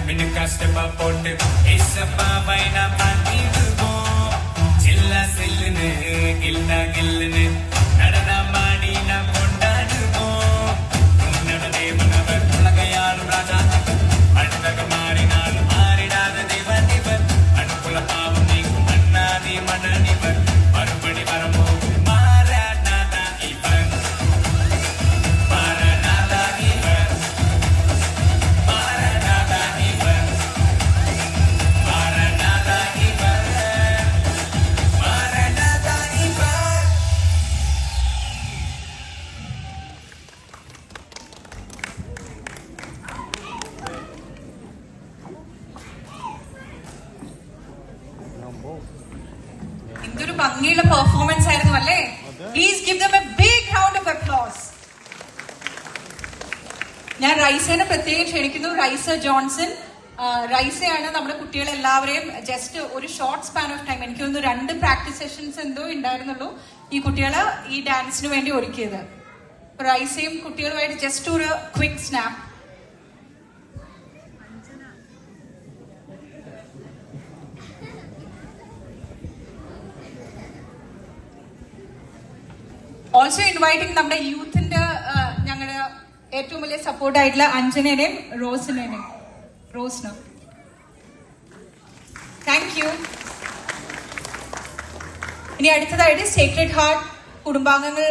மினுக்கா ஸ்டெப்பா போட்டு ஏசப்பா பைனா பாத்திடுவோம். சில்லா சில்லுன்னு கில்லா கில்லுன்னு நடனமாடி நாம் கொண்டாடுவோம். உன்னட தேவனவர் உலகையாளும் ராஜா அழக மாறினாலும் மாறிடாத தேவனிவர். அனுப்புல பாவம் நீக்கும் அண்ணாதி மன்னனிவர். மறுபடி வரப்போகும் மாறாநாதா இவர். மாறாநாதா இவர். மாறாநாதா இவர். மாறாநாதா இவர். மாறாநாதா இவர். എന്തൊരു ഭംഗിയുള്ള പെർഫോമൻസ് ആയിരുന്നു അല്ലേ? Please give them a big round of applause. ഞാൻ റൈസനെ പ്രത്യേകം ക്ഷണിക്കുന്നു. Raisa Johnson. റൈസയാണ് നമ്മുടെ കുട്ടികളെല്ലാവരെയും ജസ്റ്റ് ഒരു ഷോർട്ട് സ്പാൻ ഓഫ് ടൈം, എനിക്ക് തോന്നുന്നു 2 പ്രാക്ടീസ് സെഷൻസ് എന്തോ ഉണ്ടായിരുന്നുള്ളൂ ഈ കുട്ടികള് ഈ ഡാൻസിന് വേണ്ടി ഒരുക്കിയത്. റൈസയും കുട്ടികളുമായിട്ട് ജസ്റ്റ് ഒരു ക്വിക്ക് സ്നാപ്പ്. ഓൾസോ ഇൻവൈറ്റിംഗ് നമ്മുടെ യൂത്തിന്റെ ഞങ്ങളുടെ ഏറ്റവും വലിയ സപ്പോർട്ട് ആയിട്ടുള്ള അഞ്ജനേനെയും റോസിനെയും. Thank you. ഇനി അടുത്തതായിട്ട് സേക്രഡ് ഹാർട്ട് കുടുംബാംഗങ്ങൾ